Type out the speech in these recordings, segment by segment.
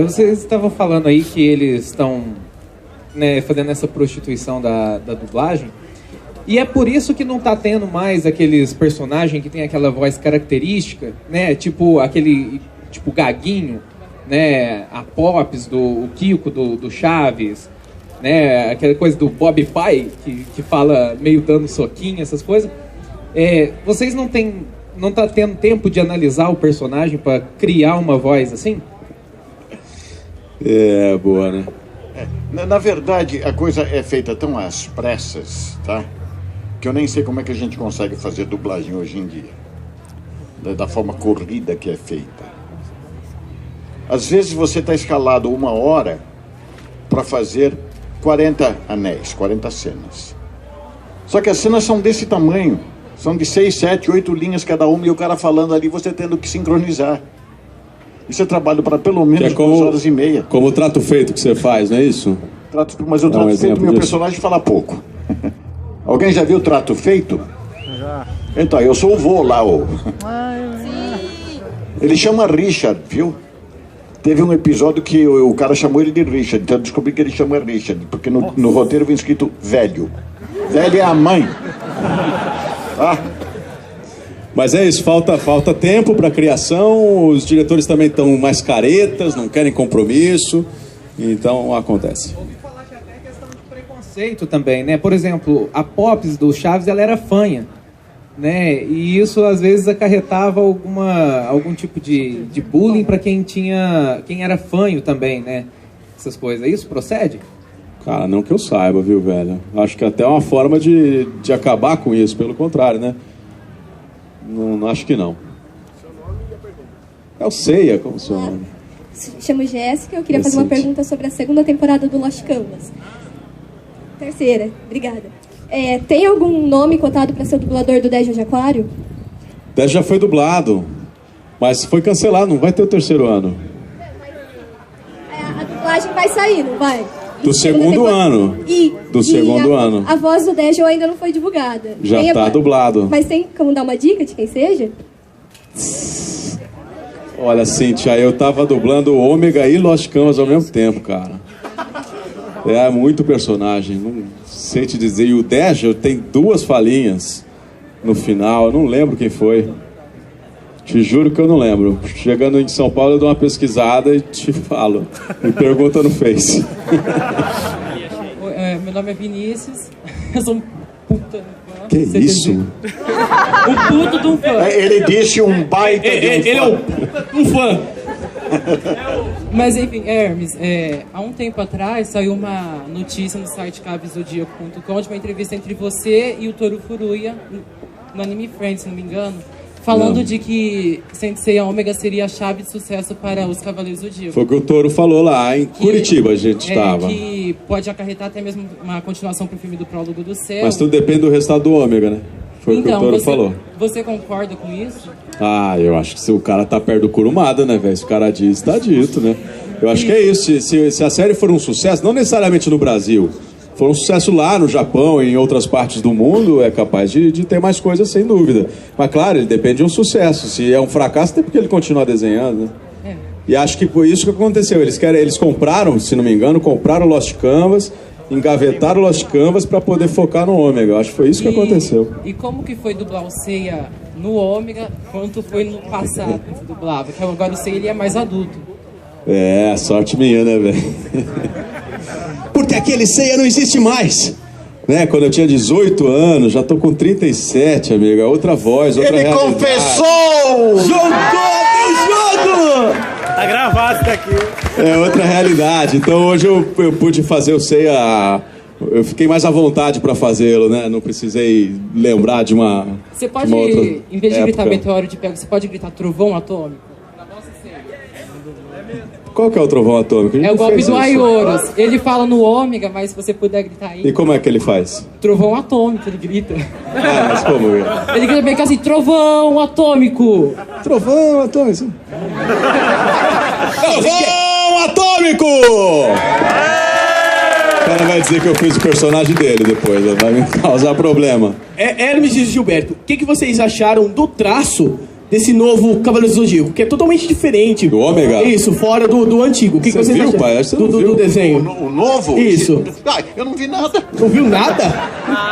Vocês estavam falando aí que eles estão, né, fazendo essa prostituição da dublagem. E é por isso que não tá tendo mais aqueles personagens que tem aquela voz característica, né? Tipo aquele, tipo Gaguinho, né? A Pops, o Kiko do Chaves, né? Aquela coisa do Bob Pai, que fala meio dando soquinho, essas coisas. Vocês não tá tendo tempo de analisar o personagem para criar uma voz assim? Boa, né? Na verdade, a coisa é feita tão às pressas, tá? Que eu nem sei como é que a gente consegue fazer dublagem hoje em dia. Da forma corrida que é feita. Às vezes você está escalado 1 hora para fazer 40 anéis, 40 cenas. Só que as cenas são desse tamanho. São de 6, 7, 8 linhas cada uma e o cara falando ali, você tendo que sincronizar. Isso é trabalho para pelo menos 2 horas e meia. Como o trato feito que você faz, não é isso? Mas o trato feito, meu personagem fala pouco. Alguém já viu o Trato Feito? Já. Então, eu sou o vô lá, Ele chama Richard, viu? Teve um episódio que o cara chamou ele de Richard, então eu descobri que ele chama Richard, porque no roteiro vem escrito velho. Velho é a mãe. Ah. Mas é isso, falta tempo para criação, os diretores também estão mais caretas, não querem compromisso, então acontece. Conceito também, né? Por exemplo, a Pops do Chaves, ela era fanha, né? E isso às vezes acarretava algum tipo de bullying para quem era fanho também, né? Essas coisas. Isso procede? Cara, não que eu saiba, viu, velho? Acho que até é uma forma de acabar com isso, pelo contrário, né? Não acho que não. É o Ceia, como o seu nome? Chamo Jéssica, eu queria fazer uma pergunta sobre a 2ª temporada do Lost Canvas. 3ª, obrigada. Tem algum nome cotado para ser o dublador do Deja de Aquário? Deja já foi dublado, mas foi cancelado, não vai ter o 3º ano. A dublagem vai sair, não vai? Do segundo ano. Do segundo ano. A voz do Deja ainda não foi divulgada. Já está dublado. Mas tem como dar uma dica de quem seja? Olha, Cíntia, eu tava dublando o Ômega e Lost Canvas ao mesmo tempo, cara. É muito personagem, não sei te dizer. E o Deja tem 2 falinhas no final, eu não lembro quem foi. Te juro que eu não lembro. Chegando em São Paulo eu dou uma pesquisada e te falo. Me pergunta no Face. Meu nome é Vinícius, eu sou um puta... Que isso? Um puto de um fã. Ele disse um baita de um fã. Ele é um fã. Mas enfim, Hermes, há um tempo atrás saiu uma notícia no site cabzodíaco.com de uma entrevista entre você e o Toru Furuya no Anime Friends, se não me engano, falando de que Sensei Ômega seria a chave de sucesso para os Cavaleiros do Zodíaco. Foi o que o Toru falou lá, em Curitiba a gente estava. Que pode acarretar até mesmo uma continuação pro filme do Prólogo do Céu. Mas tudo depende do resultado do Ômega, né? Foi então, o que o Toru falou. Você concorda com isso? Eu acho que se o cara tá perto do Kurumada, né, velho? Se o cara diz, tá dito, né? Eu acho que é isso. Se a série for um sucesso, não necessariamente no Brasil, for um sucesso lá no Japão e em outras partes do mundo, é capaz de ter mais coisas, sem dúvida. Mas, claro, ele depende de um sucesso. Se é um fracasso, tem porque ele continuar desenhando, né? E acho que foi isso que aconteceu. Eles compraram, se não me engano, compraram o Lost Canvas, engavetaram o Lost Canvas para poder focar no Ômega. Eu acho que foi isso que aconteceu. E como que foi dublar o Seiya no Ômega, quanto foi no passado que você dublava? Que agora o Seiya ele é mais adulto. Sorte minha, né, velho? Porque aquele Seiya não existe mais. Né? Quando eu tinha 18 anos, já tô com 37, amiga. Outra voz, outra realidade. Ele confessou! Jogou o jogo! Tá gravado isso daqui. É outra realidade. Então hoje eu pude fazer o Seiya. Eu fiquei mais à vontade para fazê-lo, né? Não precisei lembrar de uma. Você pode, em vez de gritar meteoro de pego, você pode gritar trovão atômico? Qual que é o trovão atômico? É o golpe do Aioros. Ele fala no Ômega, mas se você puder gritar aí. E como é que ele faz? Trovão atômico, ele grita. Mas como? Ele grita bem que assim, trovão atômico. Trovão atômico. Sim. Trovão atômico! O cara vai dizer que eu fiz o personagem dele depois, vai me causar problema. Hermes e Gilberto, o que vocês acharam do traço desse novo Cavaleiro do Zodíaco, que é totalmente diferente. Do Ômega? Isso, fora do antigo. O que você viu, pai? Acho que você não viu. Do desenho. O novo? Isso. Eu não vi nada. Não viu nada?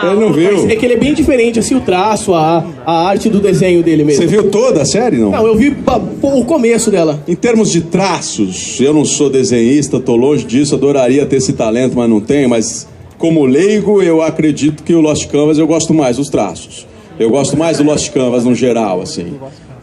Ele não viu. Mas é que ele é bem diferente, assim, o traço, a arte do desenho dele mesmo. Você viu toda a série, não? Não, eu vi o começo dela. Em termos de traços, eu não sou desenhista, tô longe disso, adoraria ter esse talento, mas não tenho, mas como leigo, eu acredito que o Lost Canvas eu gosto mais dos traços. Eu gosto mais do Lost Canvas no geral, assim.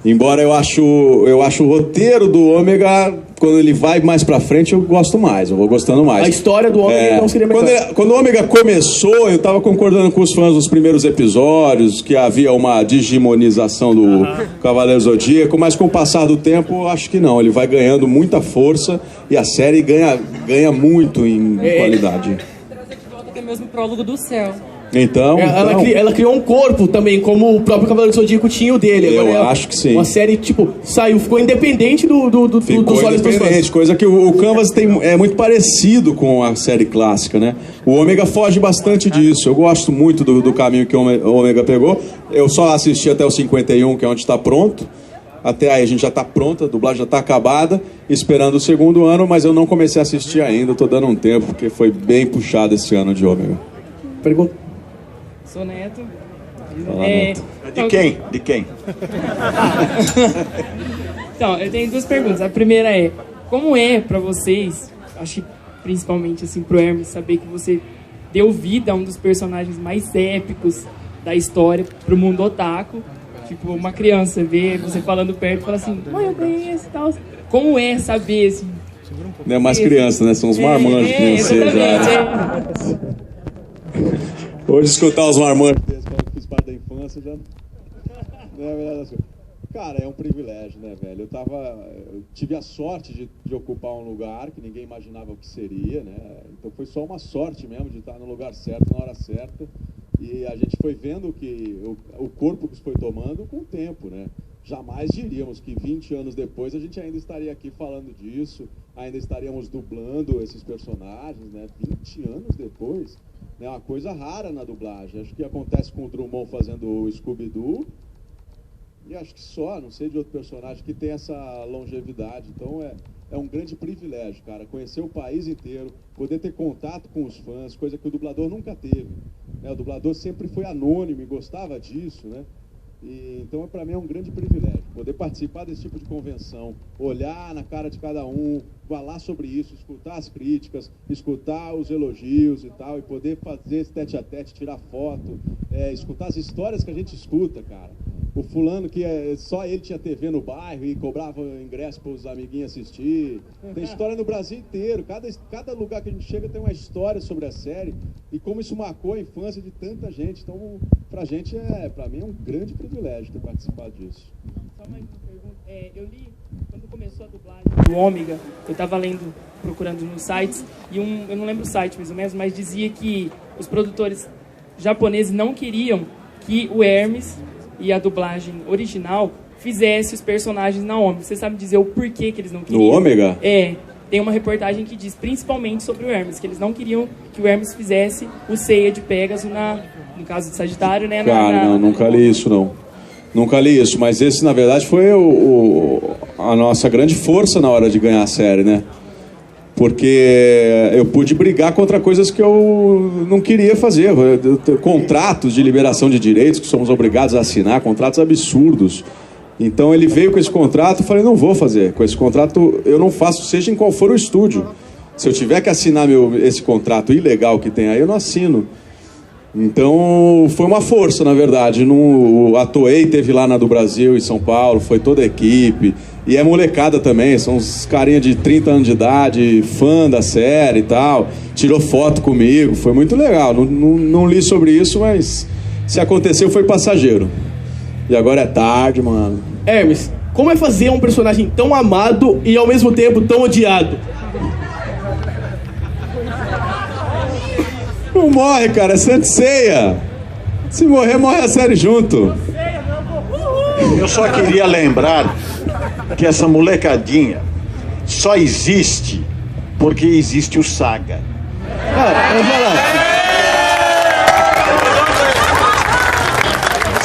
Embora eu acho o roteiro do Ômega, quando ele vai mais pra frente, eu gosto mais, eu vou gostando mais. A história do Ômega não seria melhor. Quando o Ômega começou, eu tava concordando com os fãs dos primeiros episódios, que havia uma digimonização do Cavaleiro Zodíaco, mas com o passar do tempo, eu acho que não. Ele vai ganhando muita força e a série ganha muito em qualidade. Até mesmo o prólogo do céu. Então, ela criou um corpo também, como o próprio Cavaleiro do Zodíaco tinha o dele. Eu acho que sim. Uma série, tipo, ficou independente dos olhos dos fãs. Coisa que o Canvas é muito parecido com a série clássica, né? O Ômega foge bastante disso. Eu gosto muito do caminho que o Ômega pegou. Eu só assisti até o 51, que é onde está pronto. Até aí a gente já está pronta, a dublagem já está acabada, esperando o segundo ano, mas eu não comecei a assistir ainda. Estou dando um tempo, porque foi bem puxado esse ano de Ômega. Pergunta. Sou Neto. Neto. De quem? De quem? Então, eu tenho duas perguntas. A primeira é, como é pra vocês, acho que principalmente assim pro Hermes, saber que você deu vida a um dos personagens mais épicos da história pro mundo otaku? Tipo, uma criança vê você falando perto e fala assim, mãe, eu conheço e tal. Como é saber, assim? Não é mais criança, né? São os marmanjos que nem você já. Hoje escutar os marmanjos desse, que eu fiz parte da infância, já... Não é verdade, assim. Cara, é um privilégio, né, velho? Eu tive a sorte de ocupar um lugar que ninguém imaginava o que seria, né? Então foi só uma sorte mesmo de estar no lugar certo, na hora certa. E a gente foi vendo que o corpo que foi tomando com o tempo, né? Jamais diríamos que 20 anos depois a gente ainda estaria aqui falando disso, ainda estaríamos dublando esses personagens, né? 20 anos depois... É uma coisa rara na dublagem. Acho que acontece com o Drummond fazendo o Scooby-Doo. E acho que só, não sei de outro personagem que tem essa longevidade. Então é um grande privilégio, cara. Conhecer o país inteiro, poder ter contato com os fãs, coisa que o dublador nunca teve. O dublador sempre foi anônimo e gostava disso, né? Então, para mim, é um grande privilégio poder participar desse tipo de convenção, olhar na cara de cada um, falar sobre isso, escutar as críticas, escutar os elogios e tal, e poder fazer esse tete-a-tete, tirar foto, escutar as histórias que a gente escuta, cara. O fulano que só ele tinha TV no bairro e cobrava ingresso para os amiguinhos assistir. Tem história no Brasil inteiro. Cada lugar que a gente chega tem uma história sobre a série e como isso marcou a infância de tanta gente. Então, pra mim é um grande privilégio ter participado disso. Só mais uma pergunta. Eu li, quando começou a dublagem do Ômega, eu tava procurando nos sites, e eu não lembro o site mais ou menos, mas dizia que os produtores japoneses não queriam que o Hermes e a dublagem original fizesse os personagens na Ômega. Você sabe dizer o porquê que eles não queriam? No Ômega? Tem uma reportagem que diz principalmente sobre o Hermes, que eles não queriam que o Hermes fizesse o Seiya de Pégaso no caso de Sagitário, né? Cara, não, nunca li isso, não. Nunca li isso, mas esse, na verdade, foi a nossa grande força na hora de ganhar a série, né? Porque eu pude brigar contra coisas que eu não queria fazer. Contratos de liberação de direitos que somos obrigados a assinar, contratos absurdos. Então ele veio com esse contrato, eu falei, não vou fazer. Com esse contrato eu não faço, seja em qual for o estúdio. Se eu tiver que assinar esse contrato ilegal que tem aí, eu não assino. Então foi uma força, na verdade. A Toei teve lá na do Brasil, em São Paulo, foi toda a equipe. E é molecada também, são uns carinha de 30 anos de idade, fã da série e tal. Tirou foto comigo, foi muito legal. Não li sobre isso, mas se aconteceu foi passageiro. E agora é tarde, mano. Hermes, como é fazer um personagem tão amado e ao mesmo tempo tão odiado? Não morre, cara, é Santa Ceia. Se morrer, morre a série junto. Eu só queria lembrar que essa molecadinha só existe porque existe o Saga.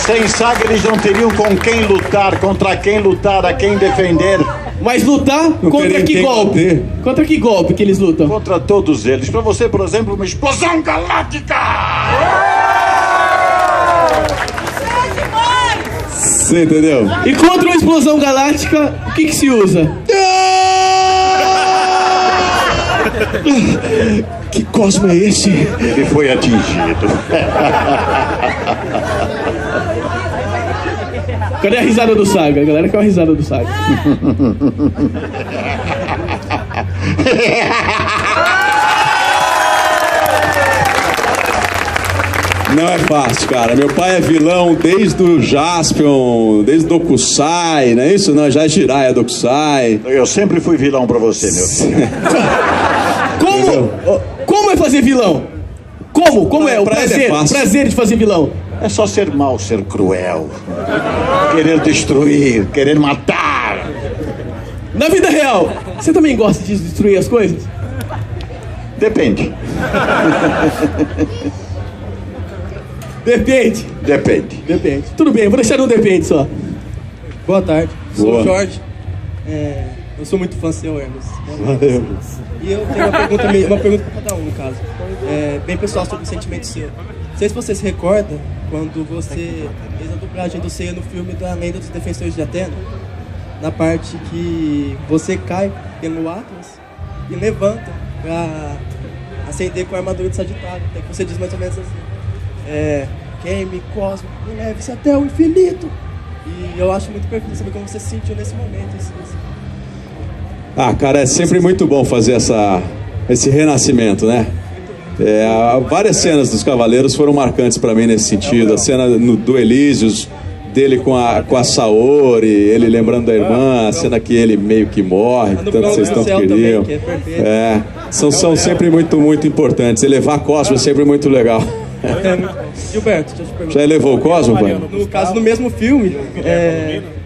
Sem Saga eles não teriam com quem lutar, contra quem lutar, a quem defender. Mas lutar contra que golpe? Contra que golpe que eles lutam? Contra todos eles. Pra você, por exemplo, uma explosão galáctica! Você entendeu? E contra uma explosão galáctica, o que se usa? Que cosmo é esse? Ele foi atingido. Cadê a risada do Saga? A galera quer uma risada do Saga. Não é fácil, cara. Meu pai é vilão desde o Jaspion, desde o Dokusai, não é isso? Não, já é Jiraiya Dokusai. Eu sempre fui vilão pra você, meu filho. Como é fazer vilão? Como é o prazer? O prazer de fazer vilão? É só ser mau, ser cruel. Querer destruir, querer matar. Na vida real, você também gosta de destruir as coisas? Depende. Depende. Tudo bem, vou deixar no depende só. Boa tarde, sou Boa. o Jorge. Eu sou muito fã seu, Hermes. Valeu. E eu tenho uma pergunta para cada um, no caso. Bem pessoal, sobre o sentimento seu. Não sei se você se recorda quando você fez a dublagem do Seiya no filme da Lenda dos Defensores de Atena, na parte que você cai pelo Atlas e levanta para acender com a armadura de Sagitário. Até que você diz mais ou menos assim: queime, cosmo, me leve-se até o infinito. E eu acho muito perfeito saber como você se sentiu nesse momento. Ah, cara, é sempre muito bom fazer esse renascimento, né? Várias cenas dos Cavaleiros foram marcantes pra mim nesse sentido. A cena do Elísios, dele com a Saori, ele lembrando da irmã, a cena que ele meio que morre, que tanto vocês tanto queriam. São sempre muito, muito importantes. Elevar Cosmo é sempre muito legal. Gilberto, deixa eu te perguntar. Já elevou o Cosmo, pai? No caso, no mesmo filme,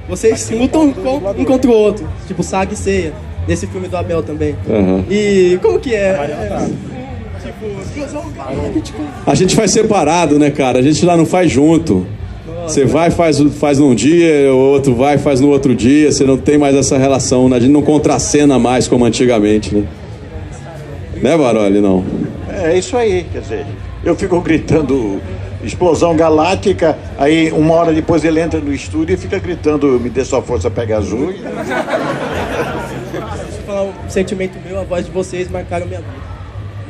vocês lutam um contra o outro, tipo Saga e Seiya, nesse filme do Abel também. Uhum. E como que é? A gente faz separado, né, cara? A gente lá não faz junto. Você vai, faz num dia, o outro vai, faz no outro dia. Você não tem mais essa relação, né? A gente não contracena mais como antigamente, né? Né, Baroli? Não. É isso aí, quer dizer, eu fico gritando explosão galáctica, aí uma hora depois ele entra no estúdio e fica gritando me dê sua força, pega azul. Deixa eu falar um sentimento meu, a voz de vocês marcaram minha vida.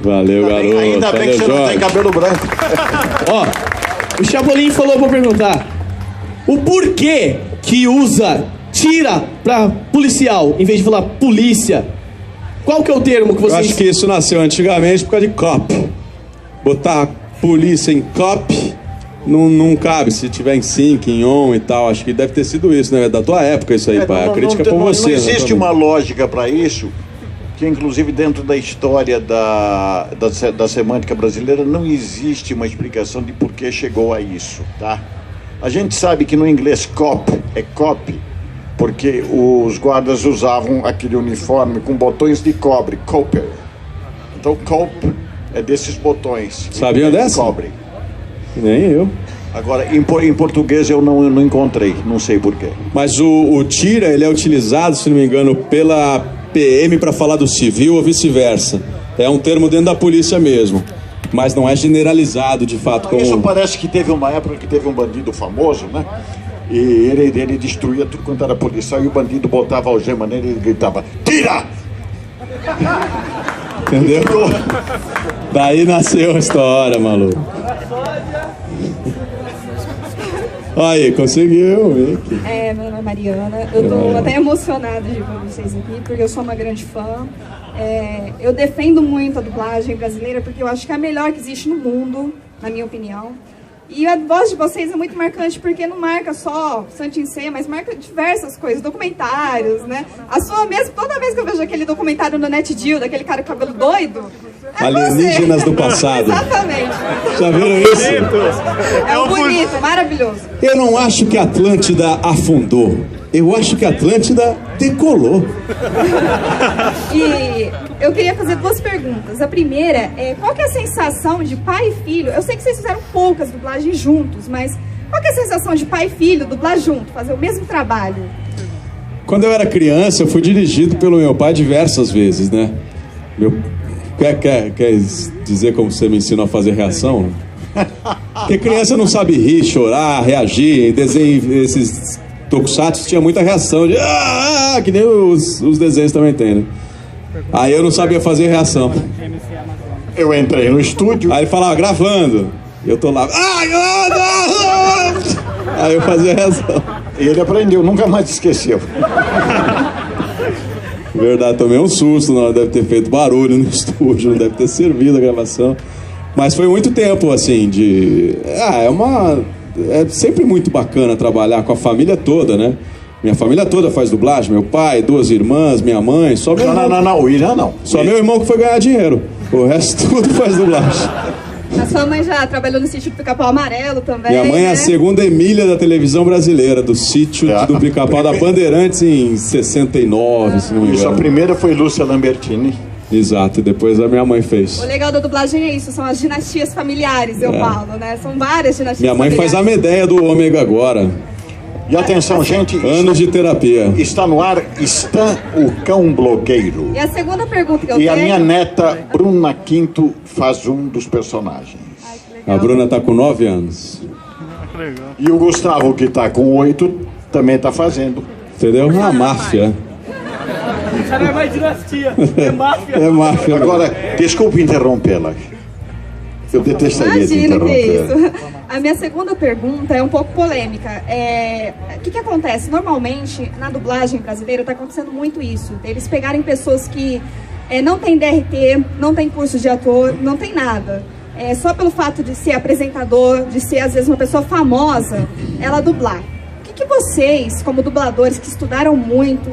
Valeu, garoto. Ainda bem que você não tem cabelo branco. Ó, o Chapolin falou pra perguntar o porquê que tira pra policial, em vez de falar polícia. Qual que é o termo que vocês... Eu acho que isso nasceu antigamente por causa de cop. Botar polícia em cop não cabe, se tiver em sync, em on e tal. Acho que deve ter sido isso, né? Da tua época isso aí, pai. A crítica é por você. Não existe uma lógica para isso, que inclusive dentro da história da semântica brasileira não existe uma explicação de por que chegou a isso, tá? A gente sabe que no inglês cop é cop, porque os guardas usavam aquele uniforme com botões de cobre, copper. Então cop é desses botões. Sabiam dessa? Cobre. Nem eu. Agora, em português eu não encontrei, não sei porquê. Mas o tira, ele é utilizado, se não me engano, pela PM para falar do civil ou vice-versa. É um termo dentro da polícia mesmo. Mas não é generalizado, de fato. Como... Isso parece que teve uma época que teve um bandido famoso, né? E ele destruía tudo quanto era policial, e o bandido botava algema nele e ele gritava: tira! Entendeu? Daí nasceu a história, maluco. Aí, conseguiu. Meu nome é Mariana. Eu tô até emocionada de ver vocês aqui, porque eu sou uma grande fã. Eu defendo muito a dublagem brasileira, porque eu acho que é a melhor que existe no mundo, na minha opinião. E a voz de vocês é muito marcante, porque não marca só Santin Seiya, mas marca diversas coisas, documentários, né? A sua mesmo, toda vez que eu vejo aquele documentário no NetGeo, daquele cara com cabelo doido, Alienígenas do passado. Exatamente. Já viram isso? É bonito, maravilhoso. Eu não acho que a Atlântida afundou. Eu acho que a Atlântida decolou. E eu queria fazer duas perguntas. A primeira é, qual que é a sensação de pai e filho? Eu sei que vocês fizeram poucas dublagens juntos, mas Qual que é a sensação de pai e filho dublar junto, fazer o mesmo trabalho? Quando eu era criança, eu fui dirigido pelo meu pai diversas vezes, né? Quer dizer como você me ensinou a fazer reação? Porque criança não sabe rir, chorar, reagir. Em desenho, esses tokusatsu tinha muita reação de que nem os desenhos também tem, né? Aí eu não sabia fazer reação. Eu entrei no estúdio. Aí ele falava, gravando. Eu tô lá. Aí eu fazia reação. E ele aprendeu, nunca mais esqueceu. Verdade, tomei um susto, não deve ter feito barulho no estúdio, não deve ter servido a gravação. Mas foi muito tempo, assim, de... É sempre muito bacana trabalhar com a família toda, né? Minha família toda faz dublagem, meu pai, 2 irmãs, minha mãe, só meu irmão... Não, o William não. Só meu irmão que foi ganhar dinheiro. O resto tudo faz dublagem. A sua mãe já trabalhou no sítio do Pica-Pau Amarelo também, Minha mãe é a segunda Emília da televisão brasileira, do sítio do Pica-Pau da Bandeirantes em 69, se não me engano. Isso, a primeira foi Lúcia Lambertini. Exato, e depois a minha mãe fez. O legal da dublagem é isso, são as dinastias familiares, eu falo, né? São várias dinastias Minha mãe familiares. faz a Medeia do Ômega agora. E atenção, gente. Anos de terapia. Está no ar Stan, o cão blogueiro. E a segunda pergunta que eu E tenho... a minha neta, Bruna Quinto, faz um dos personagens. A Bruna tá com 9 anos. E o Gustavo, que tá com 8, também tá fazendo. Entendeu? Uma máfia. Já não é mais dinastia, é máfia. É máfia. Agora, desculpe interrompê-la. Eu detestaria te Imagina que é interromper. isso. A minha segunda pergunta é um pouco polêmica. O que acontece? Normalmente, na dublagem brasileira, está acontecendo muito isso. Eles pegarem pessoas que não têm DRT, não têm curso de ator, não tem nada. Só pelo fato de ser apresentador, de ser, às vezes, uma pessoa famosa, ela dublar. O que vocês, como dubladores que estudaram muito,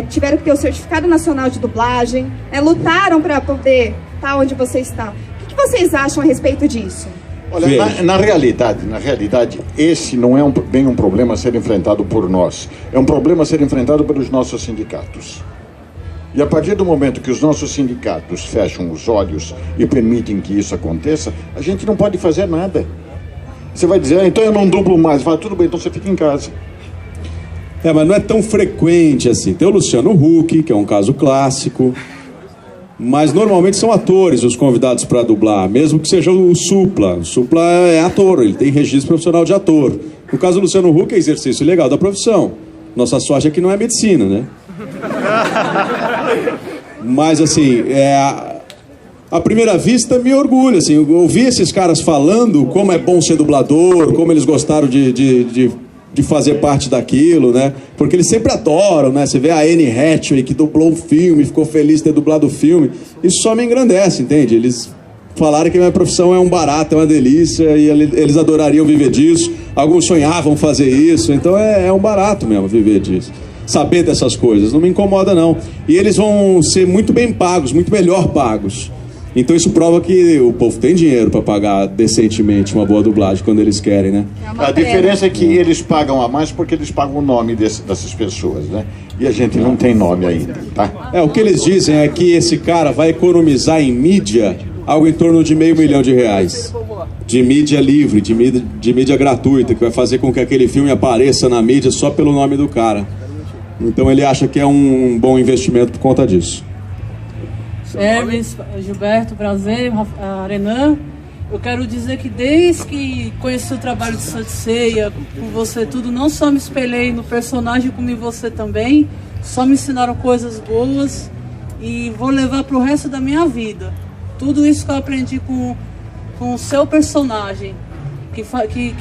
tiveram que ter o certificado nacional de dublagem, lutaram para poder estar onde você está? O que vocês acham a respeito disso? Olha, na realidade, esse não é bem um problema a ser enfrentado por nós. É um problema a ser enfrentado pelos nossos sindicatos. E a partir do momento que os nossos sindicatos fecham os olhos e permitem que isso aconteça, a gente não pode fazer nada. Você vai dizer, então eu não dublo mais. Vai, tudo bem, então você fica em casa. Mas não é tão frequente assim. Tem o Luciano Huck, que é um caso clássico. Mas normalmente são atores os convidados para dublar, mesmo que seja o Supla. O Supla é ator, ele tem registro profissional de ator. No caso do Luciano Huck, é exercício legal da profissão. Nossa sorte é que não é medicina, né? Mas assim, à primeira vista me orgulho, assim, eu ouvi esses caras falando como é bom ser dublador, como eles gostaram de fazer parte daquilo, né? Porque eles sempre adoram, né? Você vê a Anne Hathaway que dublou um filme, ficou feliz de ter dublado o filme. Isso só me engrandece, entende? Eles falaram que a minha profissão é um barato, é uma delícia e eles adorariam viver disso. Alguns sonhavam fazer isso, então é um barato mesmo viver disso. Saber dessas coisas, não me incomoda não. E eles vão ser muito bem pagos, muito melhor pagos. Então isso prova que o povo tem dinheiro para pagar decentemente uma boa dublagem quando eles querem, né? A diferença é que eles pagam a mais porque eles pagam o nome dessas pessoas, né? E a gente não tem nome ainda, tá? O que eles dizem é que esse cara vai economizar em mídia algo em torno de R$500 milhão. De mídia livre, de mídia gratuita, que vai fazer com que aquele filme apareça na mídia só pelo nome do cara. Então ele acha que é um bom investimento por conta disso. Hermes, Gilberto, prazer, Renan. Eu quero dizer que desde que conheci o trabalho de Santiceia, com você tudo, não só me espelhei no personagem como em você também, só me ensinaram coisas boas e vou levar para o resto da minha vida. Tudo isso que eu aprendi com o seu personagem, que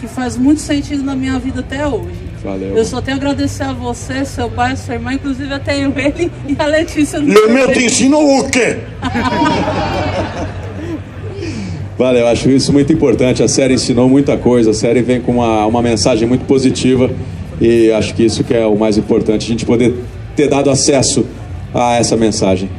faz muito sentido na minha vida até hoje. Valeu. Eu só tenho a agradecer a você, seu pai, sua irmã, inclusive até ele e a Letícia. E o meu te ensinou o quê? Valeu, acho isso muito importante. A série ensinou muita coisa, a série vem com uma mensagem muito positiva e acho que isso que é o mais importante, a gente poder ter dado acesso a essa mensagem.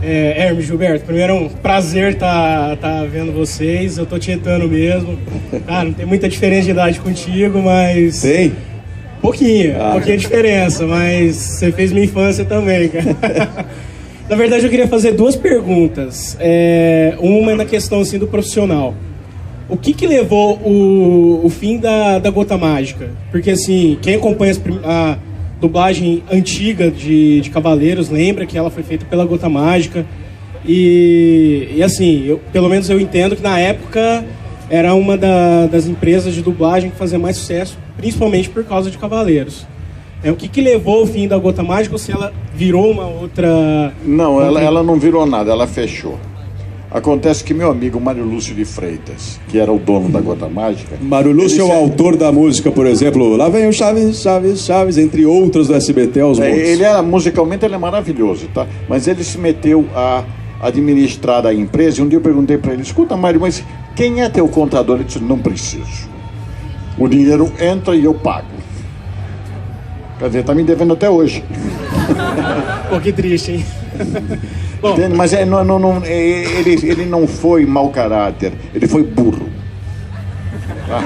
Hermes, Gilberto, primeiro é um prazer estar vendo vocês. Eu tô tietando mesmo. Não tem muita diferença de idade contigo, mas... Tem? Pouquinha diferença, mas você fez minha infância também, cara. Na verdade, eu queria fazer 2 perguntas. Uma é na questão assim, do profissional. O que levou o fim da Gota Mágica? Porque, assim, quem acompanha a dublagem antiga de Cavaleiros lembra que ela foi feita pela Gota Mágica. E assim, pelo menos eu entendo que na época era uma das empresas de dublagem que fazia mais sucesso, principalmente por causa de Cavaleiros. O que levou o fim da Gota Mágica, ou se ela virou uma outra... Não, ela não virou nada, ela fechou. Acontece que meu amigo Mário Lúcio de Freitas, que era o dono da Gota Mágica... Mário Lúcio é o autor da música, por exemplo, Lá Vem o Chaves, Chaves, Chaves, entre outras do SBT aos montes. Musicalmente ele é maravilhoso, tá? Mas ele se meteu a administrar a empresa, e um dia eu perguntei para ele, escuta, Mário, mas quem é teu contador? Ele disse, não preciso. O dinheiro entra e eu pago. Quer dizer, tá me devendo até hoje. Pô, que triste, hein? Bom, mas ele não foi mau caráter, ele foi burro. Tá?